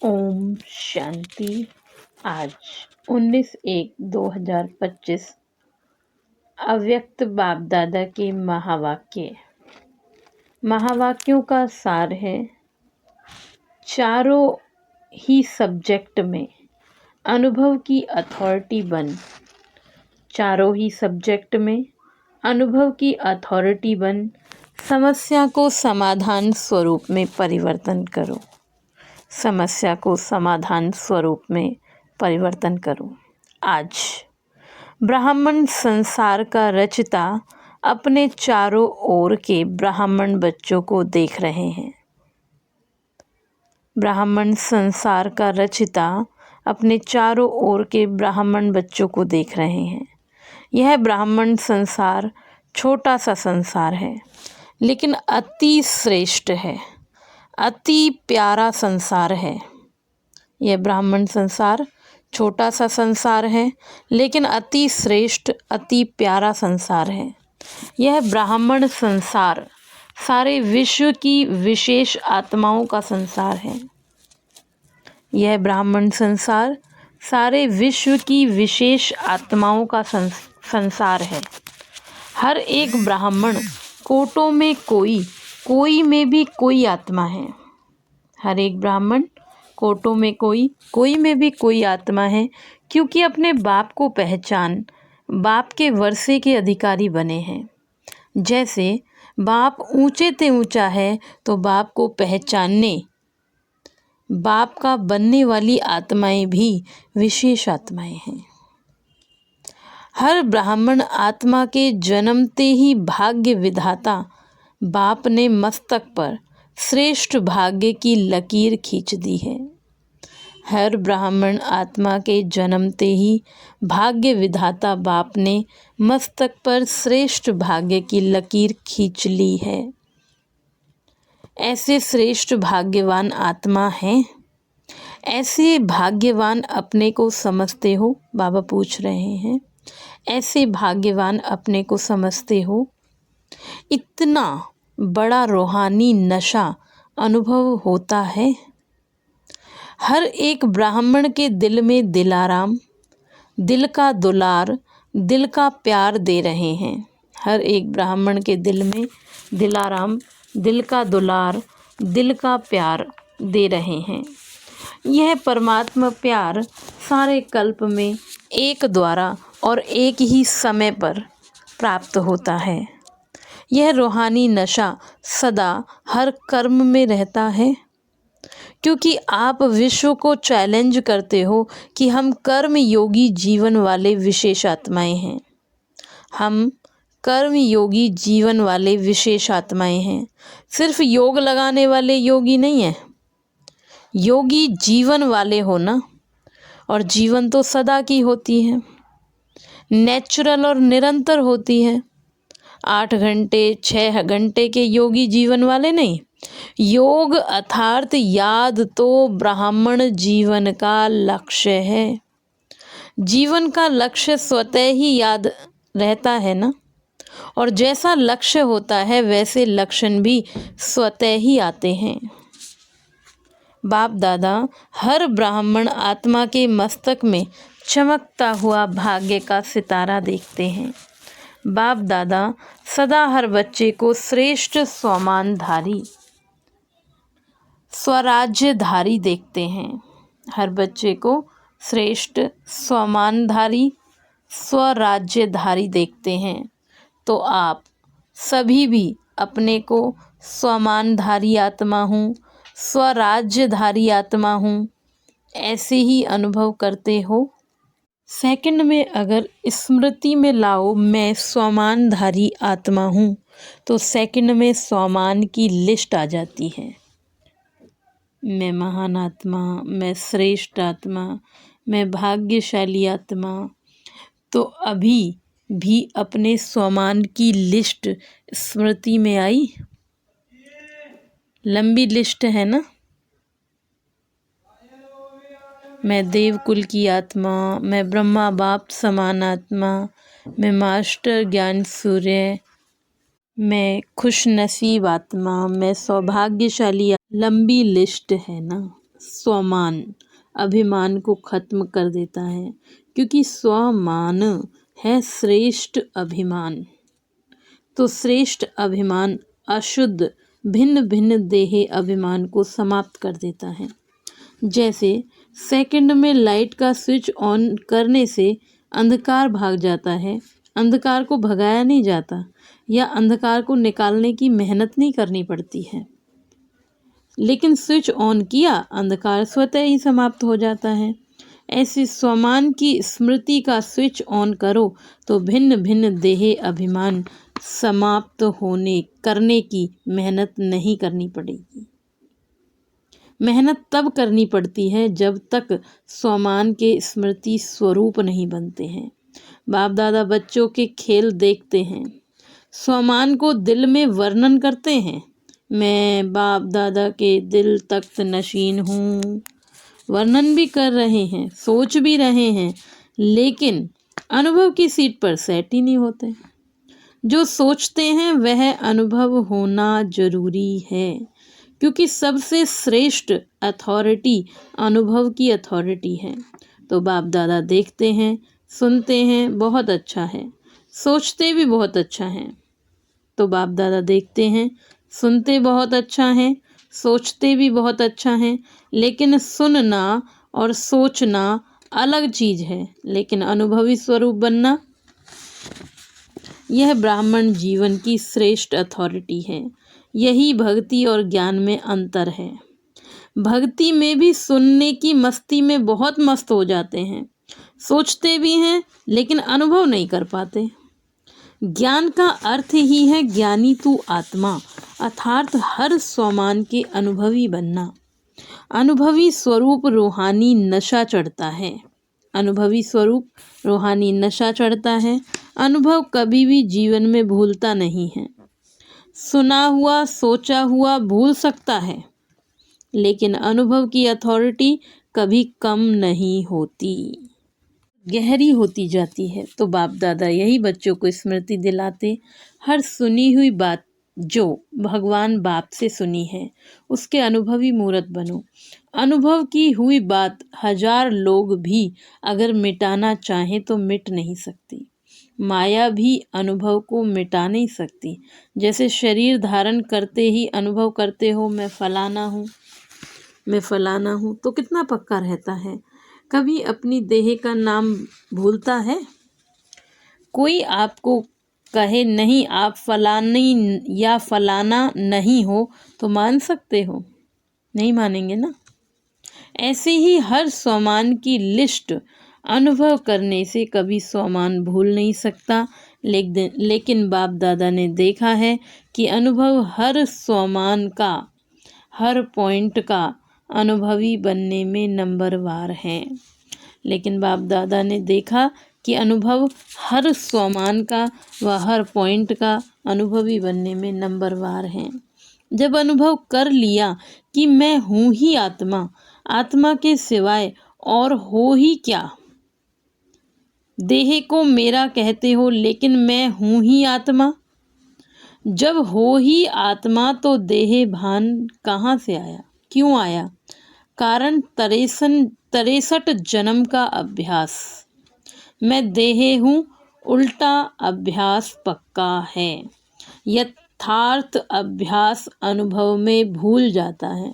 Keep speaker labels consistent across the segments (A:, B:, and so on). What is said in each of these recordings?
A: ओम शांति। आज 19/1/2025 अव्यक्त बाप दादा के महावाक्यों का सार है। चारों ही सब्जेक्ट में अनुभव की अथॉरिटी बन। चारों ही सब्जेक्ट में अनुभव की अथॉरिटी बन समस्या को समाधान स्वरूप में परिवर्तन करो। समस्या को समाधान स्वरूप में परिवर्तन करो। आज ब्राह्मण संसार का रचिता अपने चारों ओर के ब्राह्मण बच्चों को देख रहे हैं। ब्राह्मण संसार का रचिता अपने चारों ओर के ब्राह्मण बच्चों को देख रहे हैं। यह ब्राह्मण संसार छोटा सा संसार है, लेकिन अति श्रेष्ठ है, अति प्यारा संसार है। यह ब्राह्मण संसार छोटा सा संसार है, लेकिन अति श्रेष्ठ, अति प्यारा संसार है। यह ब्राह्मण संसार सारे विश्व की विशेष आत्माओं का संसार है। यह ब्राह्मण संसार सारे विश्व की विशेष आत्माओं का संसार है। हर एक ब्राह्मण कोटों में कोई में भी कोई आत्मा है। हर एक ब्राह्मण कोटों में कोई में भी कोई आत्मा है, क्योंकि अपने बाप को पहचान बाप के वर्षे के अधिकारी बने हैं। जैसे बाप ऊंचे ते ऊंचा है, तो बाप को पहचानने बाप का बनने वाली आत्माएं भी विशेष आत्माएं हैं। हर ब्राह्मण आत्मा के जन्मते ही भाग्य विधाता बाप ने मस्तक पर श्रेष्ठ भाग्य की लकीर खींच दी है। हर ब्राह्मण आत्मा के जन्मते ही भाग्य विधाता बाप ने मस्तक पर श्रेष्ठ भाग्य की लकीर खींच ली है। ऐसे श्रेष्ठ भाग्यवान आत्मा हैं। ऐसे भाग्यवान अपने को समझते हो? बाबा पूछ रहे हैं, ऐसे भाग्यवान अपने को समझते हो? इतना बड़ा रूहानी नशा अनुभव होता है। हर एक ब्राह्मण के दिल में दिलाराम, दिल का दुलार, दिल का प्यार दे रहे हैं। हर एक ब्राह्मण के दिल में दिलाराम, दिल का दुलार, दिल का प्यार दे रहे हैं। यह परमात्मा प्यार सारे कल्प में एक द्वारा और एक ही समय पर प्राप्त होता है। यह रूहानी नशा सदा हर कर्म में रहता है, क्योंकि आप विश्व को चैलेंज करते हो कि हम कर्म योगी जीवन वाले विशेष आत्माएं हैं। हम कर्म योगी जीवन वाले विशेष आत्माएं हैं। सिर्फ योग लगाने वाले योगी नहीं है। योगी जीवन वाले हो ना, और जीवन तो सदा की होती है, नेचुरल और निरंतर होती है। 8 घंटे 6 घंटे के योगी जीवन वाले नहीं। योग अर्थात याद तो ब्राह्मण जीवन का लक्ष्य है। जीवन का लक्ष्य स्वतः ही याद रहता है ना, और जैसा लक्ष्य होता है वैसे लक्षण भी स्वतः ही आते हैं। बाप दादा हर ब्राह्मण आत्मा के मस्तक में चमकता हुआ भाग्य का सितारा देखते हैं। बाप दादा सदा हर बच्चे को श्रेष्ठ स्वमानधारी, स्वराज्यधारी देखते हैं। हर बच्चे को श्रेष्ठ स्वमानधारी, स्वराज्यधारी देखते हैं। तो आप सभी भी अपने को स्वमानधारी आत्मा हूँ, स्वराज्यधारी आत्मा हूँ, ऐसे ही अनुभव करते हो। सेकंड में अगर स्मृति में लाओ मैं स्वमानधारी आत्मा हूँ, तो सेकंड में स्वमान की लिस्ट आ जाती है। मैं महान आत्मा, मैं श्रेष्ठ आत्मा, मैं भाग्यशाली आत्मा। तो अभी भी अपने स्वमान की लिस्ट स्मृति में आई। लंबी लिस्ट है ना। मैं देवकुल की आत्मा, मैं ब्रह्मा बाप समान आत्मा, मैं मास्टर ज्ञान सूर्य, मैं खुश नसीब आत्मा, मैं सौभाग्यशाली। लंबी लिस्ट है ना। स्वमान अभिमान को खत्म कर देता है, क्योंकि स्वमान है श्रेष्ठ अभिमान। तो श्रेष्ठ अभिमान अशुद्ध भिन्न भिन्न देहे अभिमान को समाप्त कर देता है। जैसे सेकंड में लाइट का स्विच ऑन करने से अंधकार भाग जाता है, अंधकार को भगाया नहीं जाता या अंधकार को निकालने की मेहनत नहीं करनी पड़ती है, लेकिन स्विच ऑन किया अंधकार स्वतः ही समाप्त हो जाता है। ऐसे स्वमान की स्मृति का स्विच ऑन करो तो भिन्न भिन्न देहे अभिमान समाप्त करने की मेहनत नहीं करनी पड़ेगी। मेहनत तब करनी पड़ती है जब तक स्वमान के स्मृति स्वरूप नहीं बनते हैं। बाप दादा बच्चों के खेल देखते हैं, स्वमान को दिल में वर्णन करते हैं, मैं बाप दादा के दिल तख्त नशीन हूँ, वर्णन भी कर रहे हैं, सोच भी रहे हैं, लेकिन अनुभव की सीट पर सेट ही नहीं होते। जो सोचते हैं वह अनुभव होना जरूरी है, क्योंकि सबसे श्रेष्ठ अथॉरिटी अनुभव की अथॉरिटी है। तो बाप दादा देखते हैं, सुनते हैं, बहुत अच्छा है, सोचते भी बहुत अच्छा है। तो बाप दादा देखते हैं, सुनते बहुत अच्छा है, सोचते भी बहुत अच्छा है, लेकिन सुनना और सोचना अलग चीज़ है, लेकिन अनुभवी स्वरूप बनना यह ब्राह्मण जीवन की श्रेष्ठ अथॉरिटी है। यही भक्ति और ज्ञान में अंतर है। भक्ति में भी सुनने की मस्ती में बहुत मस्त हो जाते हैं, सोचते भी हैं लेकिन अनुभव नहीं कर पाते। ज्ञान का अर्थ ही है ज्ञानी तू आत्मा, अर्थात हर स्वमान के अनुभवी बनना। अनुभवी स्वरूप रूहानी नशा चढ़ता है, अनुभवी स्वरूप रूहानी नशा चढ़ता है। अनुभव कभी भी जीवन में भूलता नहीं है। सुना हुआ सोचा हुआ भूल सकता है, लेकिन अनुभव की अथॉरिटी कभी कम नहीं होती, गहरी होती जाती है। तो बाप दादा यही बच्चों को स्मृति दिलाते, हर सुनी हुई बात जो भगवान बाप से सुनी है उसके अनुभवी मूर्त बनो। अनुभव की हुई बात 1000 लोग भी अगर मिटाना चाहें तो मिट नहीं सकती। माया भी अनुभव को मिटा नहीं सकती। जैसे शरीर धारण करते ही अनुभव करते हो मैं फलाना हूँ, मैं फलाना हूँ, तो कितना पक्का रहता है। कभी अपनी देह का नाम भूलता है? कोई आपको कहे नहीं आप फलानी या फलाना नहीं हो तो मान सकते हो? नहीं मानेंगे ना। ऐसे ही हर स्वमान की लिस्ट अनुभव करने से कभी स्वमान भूल नहीं सकता। लेकिन बाप दादा ने देखा है कि अनुभव हर स्वमान का, हर पॉइंट का अनुभवी बनने में नंबरवार है। लेकिन बाप दादा ने देखा कि अनुभव हर स्वमान का व हर पॉइंट का अनुभवी बनने में नंबरवार है। जब अनुभव कर लिया कि मैं हूँ ही आत्मा, आत्मा के सिवाय और हो ही क्या, देह को मेरा कहते हो लेकिन मैं हूँ ही आत्मा। जब हो ही आत्मा तो देह भान कहाँ से आया, क्यों आया? कारण 63 जन्म का अभ्यास। मैं देह हूँ, उल्टा अभ्यास पक्का है। यथार्थ अभ्यास अनुभव में भूल जाता है।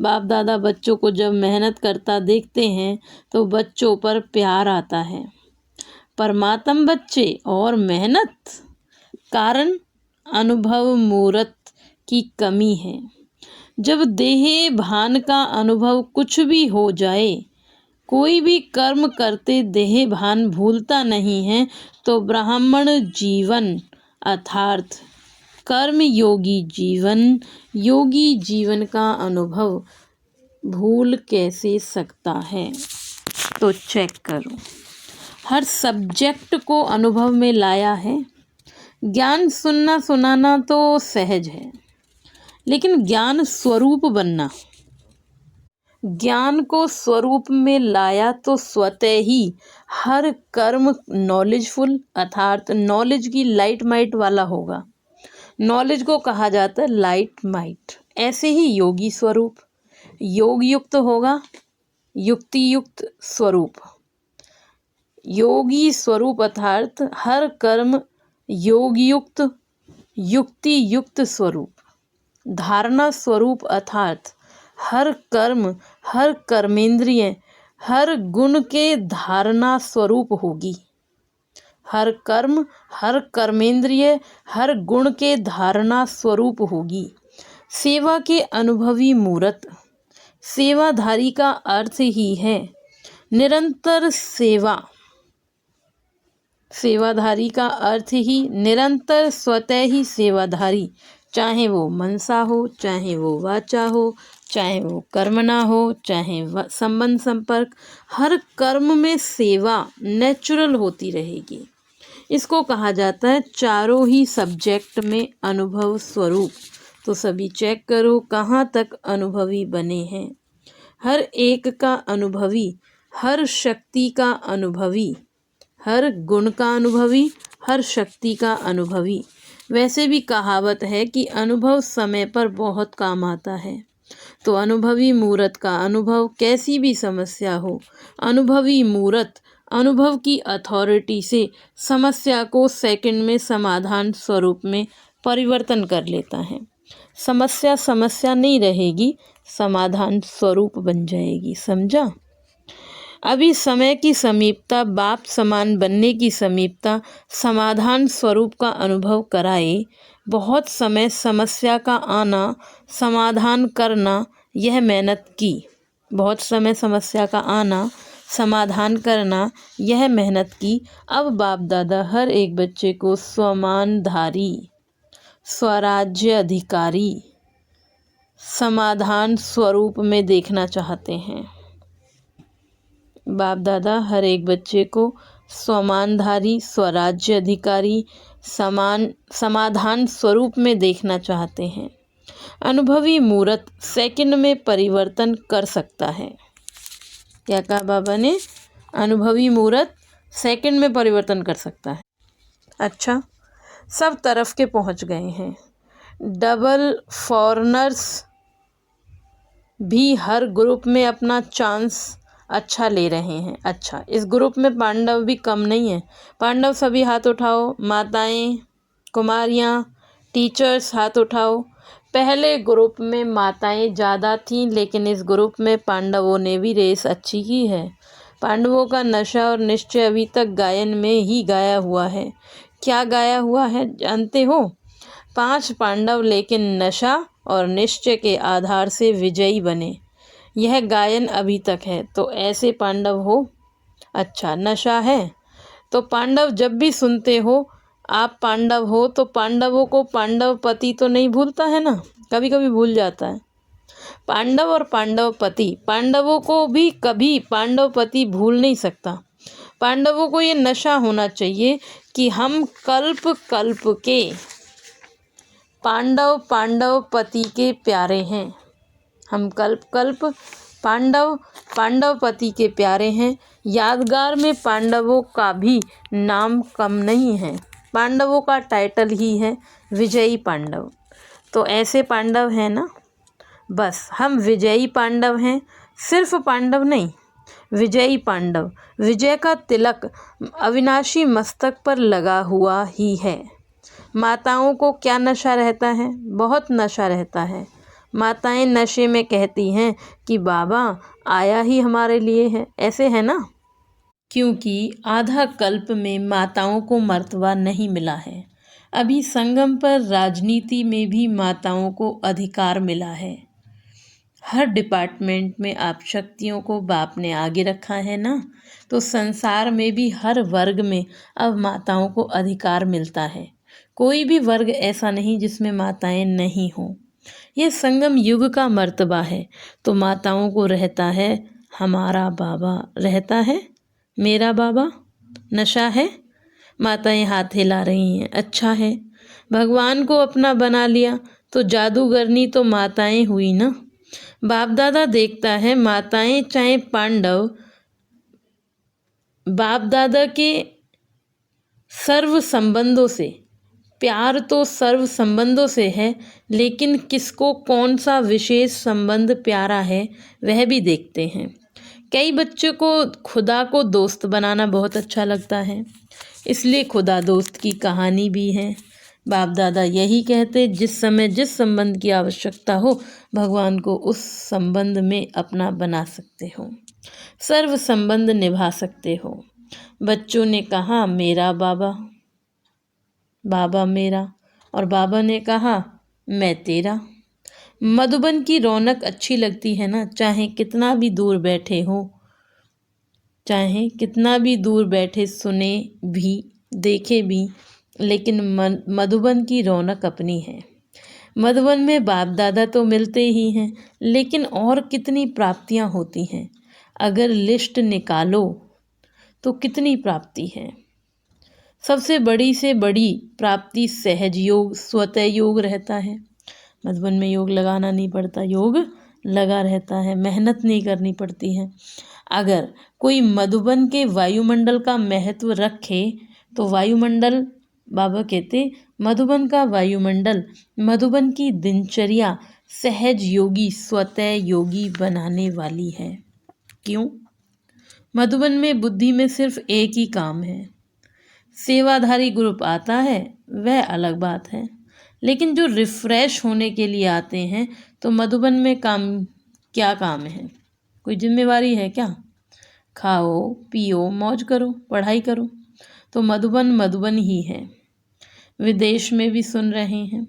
A: बाप दादा बच्चों को जब मेहनत करता देखते हैं तो बच्चों पर प्यार आता है। परमात्म बच्चे और मेहनत, कारण अनुभव मूर्त की कमी है। जब देह भान का अनुभव कुछ भी हो जाए, कोई भी कर्म करते देह भान भूलता नहीं है, तो ब्राह्मण जीवन अर्थात कर्म योगी जीवन का अनुभव भूल कैसे सकता है? तो चेक करो, हर सब्जेक्ट को अनुभव में लाया है। ज्ञान सुनना सुनाना तो सहज है, लेकिन ज्ञान स्वरूप बनना, ज्ञान को स्वरूप में लाया तो स्वतः ही हर कर्म नॉलेजफुल अर्थात नॉलेज की लाइट माइट वाला होगा। नॉलेज को कहा जाता है लाइट माइट। ऐसे ही योगी स्वरूप, योग युक्त होगा युक्ति युक्त स्वरूप। योगी स्वरूप अर्थात हर कर्म योग युक्त युक्ति युक्त स्वरूप। धारणा स्वरूप अर्थात हर कर्म हर कर्मेंद्रिय हर गुण के धारणा स्वरूप होगी। हर कर्म हर कर्मेंद्रिय हर गुण के धारणा स्वरूप होगी। सेवा के अनुभवी मूर्त। सेवाधारी का अर्थ ही है निरंतर सेवा। सेवाधारी का अर्थ ही निरंतर स्वतः ही सेवाधारी, चाहे वो मनसा हो, चाहे वो वाचा हो, चाहे वो कर्मणा हो, चाहे संबंध संपर्क, हर कर्म में सेवा नेचुरल होती रहेगी। इसको कहा जाता है चारों ही सब्जेक्ट में अनुभव स्वरूप। तो सभी चेक करो कहाँ तक अनुभवी बने हैं। हर एक का अनुभवी, हर शक्ति का अनुभवी, हर गुण का अनुभवी, हर शक्ति का अनुभवी। वैसे भी कहावत है कि अनुभव समय पर बहुत काम आता है। तो अनुभवी मूर्त का अनुभव कैसी भी समस्या हो, अनुभवी मूर्त अनुभव की अथॉरिटी से समस्या को सेकंड में समाधान स्वरूप में परिवर्तन कर लेता है। समस्या समस्या नहीं रहेगी, समाधान स्वरूप बन जाएगी। समझा? अभी समय की समीपता, बाप समान बनने की समीपता समाधान स्वरूप का अनुभव कराए। बहुत समय समस्या का आना, समाधान करना, यह मेहनत की। बहुत समय समस्या का आना, समाधान करना, यह मेहनत की। अब बाप दादा हर एक बच्चे को स्वमानधारी, स्वराज्य अधिकारी, समाधान स्वरूप में देखना चाहते हैं। बाप दादा हर एक बच्चे को स्वमानधारी, स्वराज्य अधिकारी, समाधान स्वरूप में देखना चाहते हैं। अनुभवी मूर्त सेकंड में परिवर्तन कर सकता है। क्या कहा बाबा ने? अनुभवी मूर्त सेकंड में परिवर्तन कर सकता है। अच्छा, सब तरफ के पहुंच गए हैं। डबल फॉरनर्स भी हर ग्रुप में अपना चांस अच्छा ले रहे हैं। अच्छा, इस ग्रुप में पांडव भी कम नहीं है। पांडव सभी हाथ उठाओ, माताएं, कुमारियां, टीचर्स हाथ उठाओ। पहले ग्रुप में माताएं ज़्यादा थीं, लेकिन इस ग्रुप में पांडवों ने भी रेस अच्छी की है। पांडवों का नशा और निश्चय अभी तक गायन में ही गाया हुआ है। क्या गाया हुआ है जानते हो? 5 पांडव लेकिन नशा और निश्चय के आधार से विजयी बने। यह गायन अभी तक है। तो ऐसे पांडव हो। अच्छा, नशा है तो पांडव जब भी सुनते हो आप पांडव हो तो पांडवों को पांडव पति तो नहीं भूलता है ना, कभी कभी भूल जाता है। पांडव और पांडव पति, पांडवों को भी कभी पांडव पति भूल नहीं सकता। पांडवों को ये नशा होना चाहिए कि हम कल्प कल्प के पांडव पांडव पति के प्यारे हैं। हम कल्प कल्प पांडव पांडव पति के प्यारे हैं। यादगार में पांडवों का भी नाम कम नहीं है। पांडवों का टाइटल ही है विजयी पांडव। तो ऐसे पांडव हैं ना, बस हम विजयी पांडव हैं। सिर्फ पांडव नहीं, विजयी पांडव। विजय का तिलक अविनाशी मस्तक पर लगा हुआ ही है। माताओं को क्या नशा रहता है? बहुत नशा रहता है। माताएं नशे में कहती हैं कि बाबा आया ही हमारे लिए है। ऐसे है ना, क्योंकि आधा कल्प में माताओं को मर्तबा नहीं मिला है। अभी संगम पर राजनीति में भी माताओं को अधिकार मिला है। हर डिपार्टमेंट में आप शक्तियों को बाप ने आगे रखा है ना, तो संसार में भी हर वर्ग में अब माताओं को अधिकार मिलता है। कोई भी वर्ग ऐसा नहीं जिसमें माताएं नहीं हों। यह संगम युग का मर्तबा है। तो माताओं को रहता है हमारा बाबा, रहता है मेरा बाबा। नशा है, माताएं हाथ हिला रही हैं, अच्छा है। भगवान को अपना बना लिया तो जादूगरनी तो माताएं हुई ना। बाप दादा देखता है माताएं चाहे पांडव, बाप दादा के सर्व संबंधों से प्यार तो सर्व संबंधों से है, लेकिन किसको कौन सा विशेष संबंध प्यारा है वह भी देखते हैं। कई बच्चों को खुदा को दोस्त बनाना बहुत अच्छा लगता है, इसलिए खुदा दोस्त की कहानी भी है। बाप दादा यही कहते, जिस समय जिस संबंध की आवश्यकता हो भगवान को उस संबंध में अपना बना सकते हो, सर्व संबंध निभा सकते हो। बच्चों ने कहा मेरा बाबा, बाबा मेरा, और बाबा ने कहा मैं तेरा। मधुबन की रौनक अच्छी लगती है ना, चाहे कितना भी दूर बैठे हो, चाहे कितना भी दूर बैठे सुने भी देखे भी, लेकिन मधुबन की रौनक अपनी है। मधुबन में बाप दादा तो मिलते ही हैं, लेकिन और कितनी प्राप्तियां होती हैं। अगर लिस्ट निकालो तो कितनी प्राप्ति है। सबसे बड़ी से बड़ी प्राप्ति सहज योग, स्वतः योग रहता है। मधुबन में योग लगाना नहीं पड़ता, योग लगा रहता है, मेहनत नहीं करनी पड़ती है। अगर कोई मधुबन के वायुमंडल का महत्व रखे तो वायुमंडल, बाबा कहते मधुबन का वायुमंडल मधुबन की दिनचर्या सहज योगी, स्वतः योगी बनाने वाली है। क्यों? मधुबन में बुद्धि में सिर्फ एक ही काम है। सेवाधारी ग्रुप आता है वह अलग बात है, लेकिन जो रिफ्रेश होने के लिए आते हैं तो मधुबन में क्या काम है? कोई जिम्मेवारी है क्या? खाओ पियो मौज करो, पढ़ाई करो। तो मधुबन मधुबन ही है। विदेश में भी सुन रहे हैं,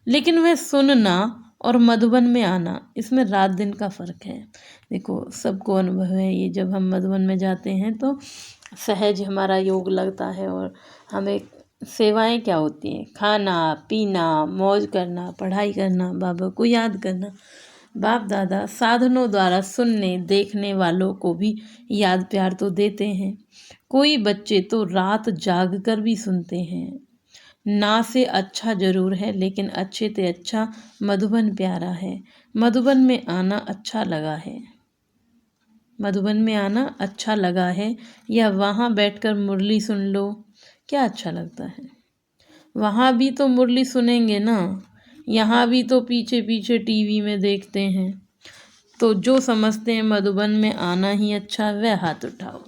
A: लेकिन वह सुनना और मधुबन में आना, इसमें रात दिन का फ़र्क है। देखो सबको अनुभव है ये, जब हम मधुबन में जाते हैं तो सहज हमारा योग लगता है और हमें सेवाएं क्या होती हैं, खाना पीना, मौज करना, पढ़ाई करना, बाबा को याद करना। बाप दादा साधनों द्वारा सुनने देखने वालों को भी याद प्यार तो देते हैं। कोई बच्चे तो रात जाग कर भी सुनते हैं। ना से अच्छा जरूर है, लेकिन अच्छे से अच्छा मधुबन प्यारा है। मधुबन में आना अच्छा लगा है, मधुबन में आना अच्छा लगा है, या वहाँ बैठकर मुरली सुन लो, क्या अच्छा लगता है? वहाँ भी तो मुरली सुनेंगे ना, यहाँ भी तो पीछे पीछे टीवी में देखते हैं। तो जो समझते हैं मधुबन में आना ही अच्छा, वह हाथ उठाओ।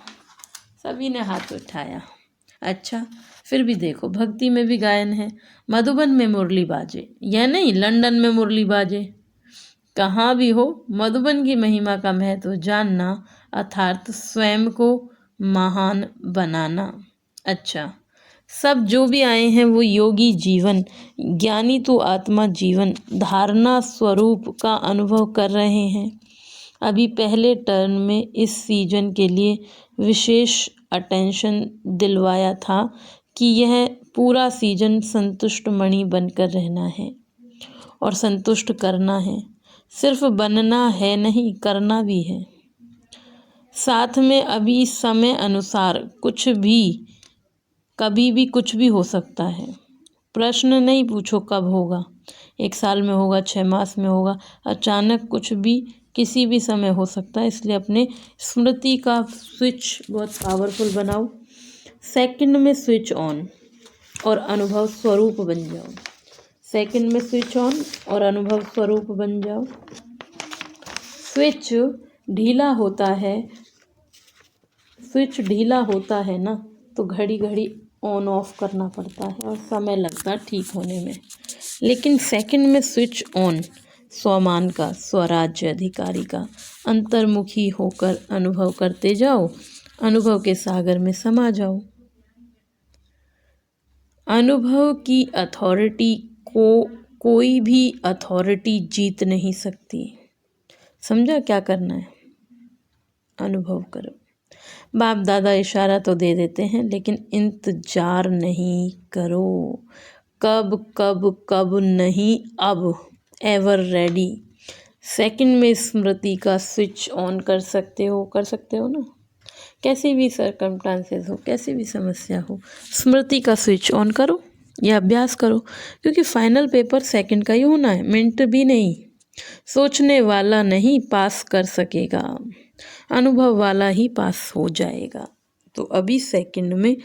A: सभी ने हाथ उठाया। अच्छा, फिर भी देखो भक्ति में भी गायन है। मधुबन में मुरली बाजे, या नहीं लंदन में मुरली बाजे, कहाँ भी हो, मधुबन की महिमा का महत्व जानना अर्थात स्वयं को महान बनाना। अच्छा, सब जो भी आए हैं वो योगी जीवन, ज्ञानी तो आत्मा जीवन धारणा स्वरूप का अनुभव कर रहे हैं। अभी पहले टर्न में इस सीजन के लिए विशेष अटेंशन दिलवाया था कि यह पूरा सीजन संतुष्ट मणि बनकर रहना है और संतुष्ट करना है। सिर्फ बनना है नहीं, करना भी है। साथ में अभी समय अनुसार कुछ भी, कभी भी कुछ भी हो सकता है। प्रश्न नहीं पूछो कब होगा, 1 साल में होगा, 6 मास में होगा, अचानक कुछ भी किसी भी समय हो सकता है। इसलिए अपने स्मृति का स्विच बहुत पावरफुल बनाओ। सेकंड में स्विच ऑन और अनुभव स्वरूप बन जाओ। सेकंड में स्विच ऑन और अनुभव स्वरूप बन जाओ। स्विच ढीला होता है ना, तो घड़ी घड़ी ऑन ऑफ करना पड़ता है और समय लगता है ठीक होने में। लेकिन सेकंड में स्विच ऑन, स्वमान का, स्वराज्य अधिकारी का, अंतर्मुखी होकर अनुभव करते जाओ, अनुभव के सागर में समा जाओ। अनुभव की अथॉरिटी को कोई भी अथॉरिटी जीत नहीं सकती। समझा क्या करना है? अनुभव करो। बाप दादा इशारा तो दे देते हैं, लेकिन इंतजार नहीं करो। कब कब कब नहीं, अब, एवर रेडी। सेकंड में स्मृति का स्विच ऑन कर सकते हो ना। कैसी भी सर्कमस्टांसेस हो, कैसी भी समस्या हो, स्मृति का स्विच ऑन करो या अभ्यास करो, क्योंकि फाइनल पेपर सेकंड का ही होना है, मिनट भी नहीं। सोचने वाला नहीं पास कर सकेगा, अनुभव वाला ही पास हो जाएगा। तो अभी सेकंड में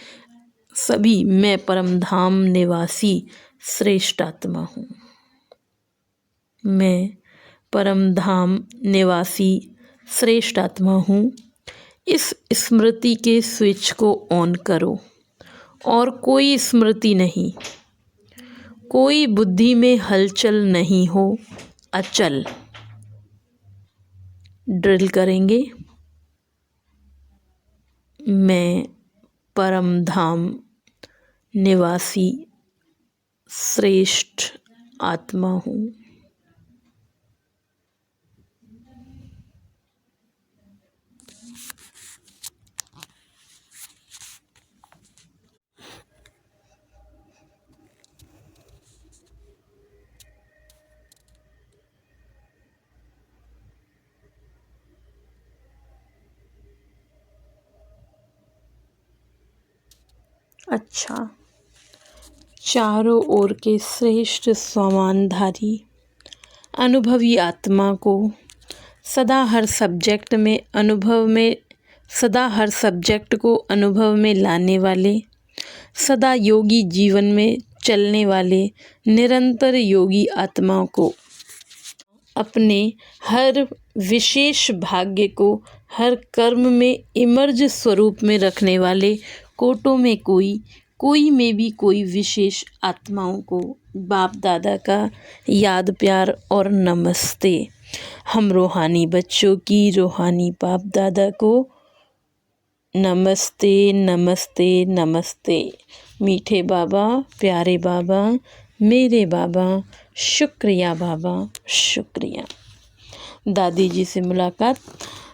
A: सभी मैं परमधाम निवासी श्रेष्ठ आत्मा हूँ। मैं परमधाम निवासी श्रेष्ठ आत्मा हूँ। इस स्मृति के स्विच को ऑन करो और कोई स्मृति नहीं, कोई बुद्धि में हलचल नहीं हो, अचल। ड्रिल करेंगे। मैं परमधाम निवासी श्रेष्ठ आत्मा हूँ। अच्छा, चारों ओर के श्रेष्ठ स्वामानधारी अनुभवी आत्मा को सदा हर सब्जेक्ट को अनुभव में लाने वाले, सदा योगी जीवन में चलने वाले निरंतर योगी आत्माओं को अपने हर विशेष भाग्य को हर कर्म में इमर्ज स्वरूप में रखने वाले कोटों में कोई में भी कोई विशेष आत्माओं को बाप दादा का याद प्यार और नमस्ते। हम रूहानी बच्चों की रूहानी बाप दादा को नमस्ते नमस्ते नमस्ते। मीठे बाबा, प्यारे बाबा, मेरे बाबा, शुक्रिया बाबा, शुक्रिया। दादी जी से मुलाकात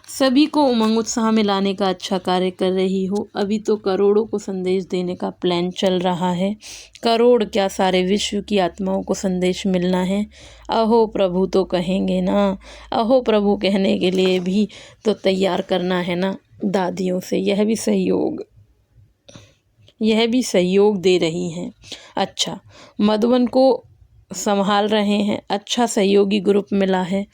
A: सभी को उमंग उत्साह में लाने का अच्छा कार्य कर रही हो। अभी तो करोड़ों को संदेश देने का प्लान चल रहा है। करोड़ क्या, सारे विश्व की आत्माओं को संदेश मिलना है। अहो प्रभु तो कहेंगे ना, अहो प्रभु कहने के लिए भी तो तैयार करना है ना दादियों से। यह भी सहयोग दे रही हैं। अच्छा, मधुबन को संभाल रहे हैं। अच्छा सहयोगी ग्रुप मिला है।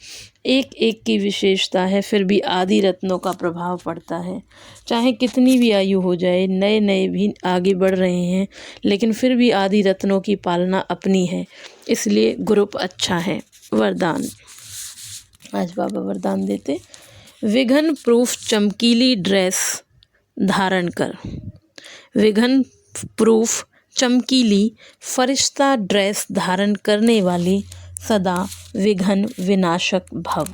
A: एक एक की विशेषता है, फिर भी आदि रत्नों का प्रभाव पड़ता है। चाहे कितनी भी आयु हो जाए, नए नए भी आगे बढ़ रहे हैं, लेकिन फिर भी आदि रत्नों की पालना अपनी है, इसलिए ग्रुप अच्छा है। वरदान आज बाबा वरदान देते, विघन प्रूफ चमकीली ड्रेस धारण कर। विघन प्रूफ चमकीली फरिश्ता ड्रेस धारण करने वाली सदा विघन विनाशक भव।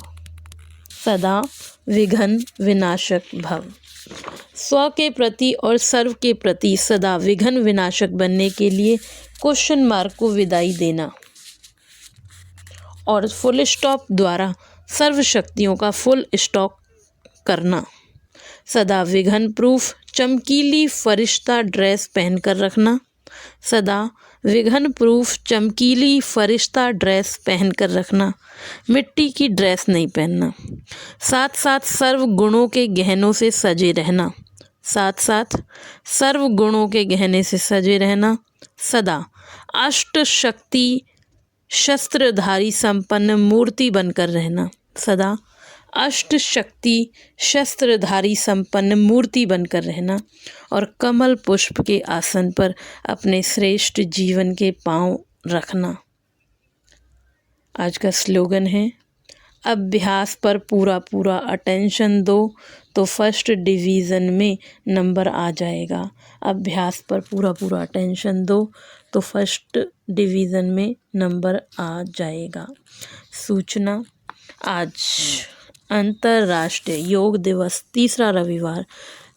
A: सदा विघन विनाशक भव। स्व के प्रति और सर्व के प्रति सदा विघन विनाशक बनने के लिए क्वेश्चन मार्क को विदाई देना और फुल स्टॉप द्वारा सर्व शक्तियों का फुल स्टॉक करना। सदा विघन प्रूफ चमकीली फरिश्ता ड्रेस पहनकर रखना। सदा विघन प्रूफ चमकीली फरिश्ता ड्रेस पहनकर रखना। मिट्टी की ड्रेस नहीं पहनना। साथ साथ सर्व गुणों के गहनों से सजे रहना। साथ साथ सर्व गुणों के गहने से सजे रहना। सदा अष्ट शक्ति शस्त्रधारी संपन्न मूर्ति बनकर रहना। सदा अष्ट शक्ति शस्त्रधारी संपन्न मूर्ति बनकर रहना और कमल पुष्प के आसन पर अपने श्रेष्ठ जीवन के पांव रखना। आज का स्लोगन है, अभ्यास पर पूरा पूरा अटेंशन दो तो फर्स्ट डिवीज़न में नंबर आ जाएगा। अभ्यास पर पूरा पूरा अटेंशन दो तो फर्स्ट डिवीज़न में नंबर आ जाएगा। सूचना, आज अंतर्राष्ट्रीय योग दिवस, तीसरा रविवार,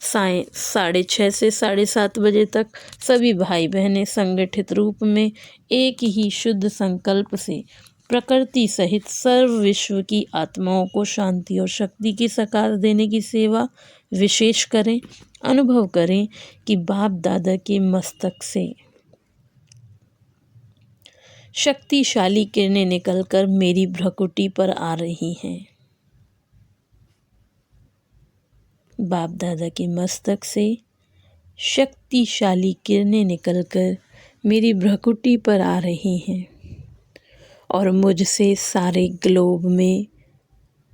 A: सायं 6:30 से 7:30 बजे तक सभी भाई बहनें संगठित रूप में एक ही शुद्ध संकल्प से प्रकृति सहित सर्व विश्व की आत्माओं को शांति और शक्ति की साकार देने की सेवा विशेष करें। अनुभव करें कि बाप दादा के मस्तक से शक्तिशाली किरणें निकलकर मेरी भ्रकुटी पर आ रही हैं। बाप दादा के मस्तक से शक्तिशाली किरणें निकलकर मेरी भ्रकुटी पर आ रही हैं और मुझसे सारे ग्लोब में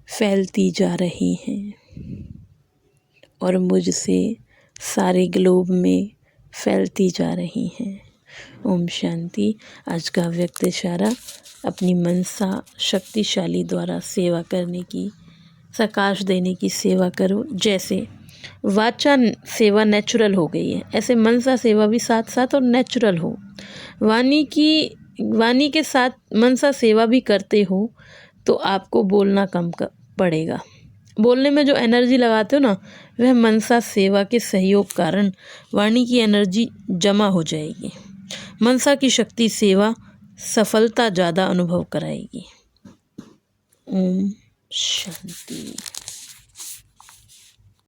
A: फैलती जा रही हैं और मुझसे सारे ग्लोब में फैलती जा रही हैं। ओम शांति। आज का व्यक्त इशारा, अपनी मनसा शक्तिशाली द्वारा सेवा करने की, प्रकाश देने की सेवा करो। जैसे वाचा सेवा नेचुरल हो गई है, ऐसे मनसा सेवा भी साथ साथ और नेचुरल हो। वाणी के साथ मनसा सेवा भी करते हो तो आपको बोलना कम पड़ेगा। बोलने में जो एनर्जी लगाते हो ना, वह मनसा सेवा के सहयोग कारण वाणी की एनर्जी जमा हो जाएगी। मनसा की शक्ति सेवा सफलता ज़्यादा अनुभव कराएगी। ओम शांति।